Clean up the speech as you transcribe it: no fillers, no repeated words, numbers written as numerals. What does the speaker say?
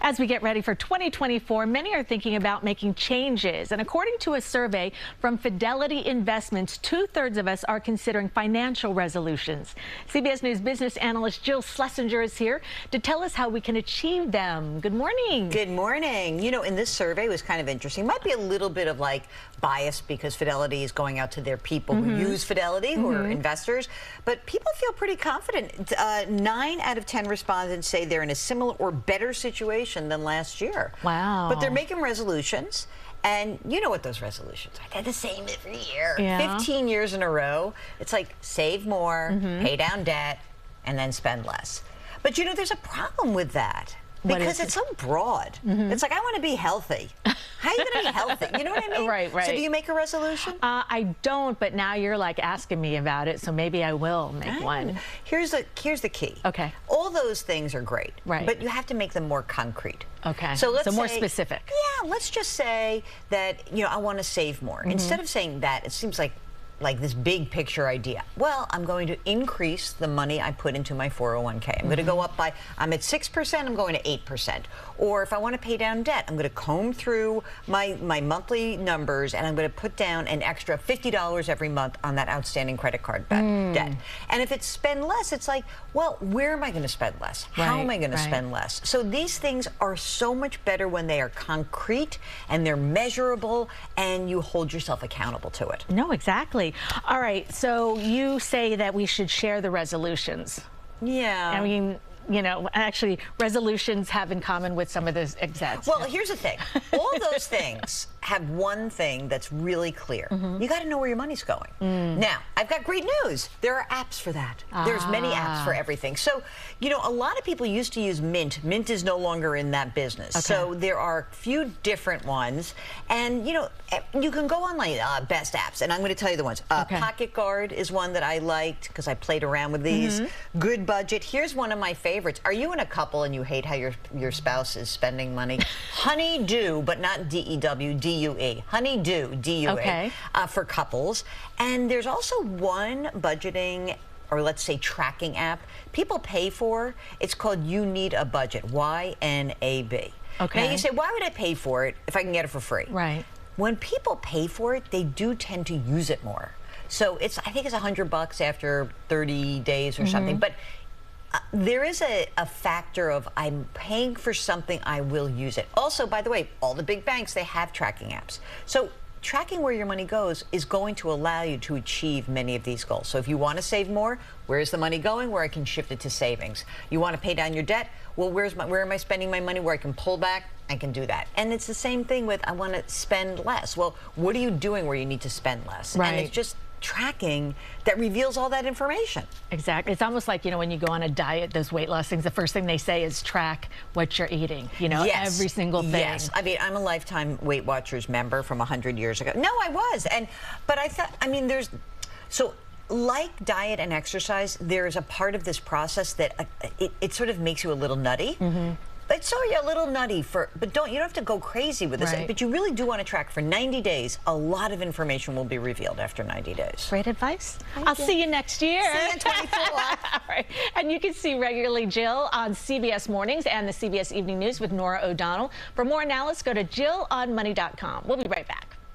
As we get ready for 2024, many are thinking about making changes. And according to a survey from Fidelity Investments, 2/3 of us are considering financial resolutions. CBS News business analyst Jill Schlesinger is here to tell us how we can achieve them. Good morning. Good morning. You know, in this survey, it was kind of interesting. Might be a little bit of like bias because Fidelity is going out to their people who use Fidelity, who are investors. But people feel pretty confident. 9 out of 10 respondents say they're in a similar or better situation than last year. Wow. But they're making resolutions. And you know what those resolutions are. They're the same every year. Yeah. 15 years in a row. It's like save more, pay down debt, and then spend less. But you know, there's a problem with that. Because it's so broad. It's like, I want to be healthy. How are you going to be healthy? You know what I mean? Right. So do you make a resolution? I don't, but now you're like asking me about it, so maybe I will make one. Here's the key. Okay. All those things are great. Right. But you have to make them more concrete. Okay. So let's more say, specific. Yeah, let's just say that, you know, I want to save more. Instead of saying that, it seems like this big picture idea. Well, I'm going to increase the money I put into my 401k. I'm going to go up by, I'm at 6%, I'm going to 8%. Or if I want to pay down debt, I'm going to comb through my monthly numbers and I'm going to put down an extra $50 every month on that outstanding credit card debt. And if it's spend less, it's like, well, where am I going to spend less? How am I going to spend less? So these things are so much better when they are concrete and they're measurable and you hold yourself accountable to it. No, exactly. All right, so you say that we should share the resolutions. Yeah. I mean, you know, actually, resolutions have in common with some of the execs. Well, here's the thing. All those things have one thing that's really clear. You got to know where your money's going. Now, I've got great news. There are apps for that. There's many apps for everything. So, you know, a lot of people used to use Mint. Mint is no longer in that business. Okay. So there are a few different ones. And, you know, you can go online, best apps. And I'm going to tell you the ones. Pocket Guard is one that I liked because I played around with these. Good Budget. Here's one of my favorites. Are you in a couple and you hate how your spouse is spending money? Honeydew, but not D-E-W, D-U-E. Honeydew, D-U-E, for couples. And there's also one budgeting, or let's say tracking app, people pay for. It's called You Need a Budget, Y-N-A-B. Okay. Now you say, why would I pay for it if I can get it for free? Right. When people pay for it, they do tend to use it more. So I think it's $100 after 30 days or something. But there is a factor of I'm paying for something, I will use it. Also, by the way, all the big banks, they have tracking apps. So tracking where your money goes is going to allow you to achieve many of these goals. So if you want to save more, where's the money going? Where I can shift it to savings. You want to pay down your debt? Well, where am I spending my money? Where I can pull back? I can do that. And it's the same thing with I want to spend less. Well, what are you doing where you need to spend less? Right. And it's just tracking that reveals all that information. Exactly. It's almost like, you know, when you go on a diet, those weight loss things, the first thing they say is track what you're eating, you know, every single thing. Yes. I mean, I'm a lifetime Weight Watchers member from 100 years ago. No, I was. But I thought, I mean, so like diet and exercise, there's a part of this process that it sort of makes you a little nutty. But so you're a little nutty but you don't have to go crazy with this. But you really do want to track for 90 days. A lot of information will be revealed after 90 days. Great advice. I'll see you next year. See you in 24. All right. And you can see regularly Jill on CBS Mornings and the CBS Evening News with Norah O'Donnell. For more analysis, go to JillOnMoney.com. We'll be right back.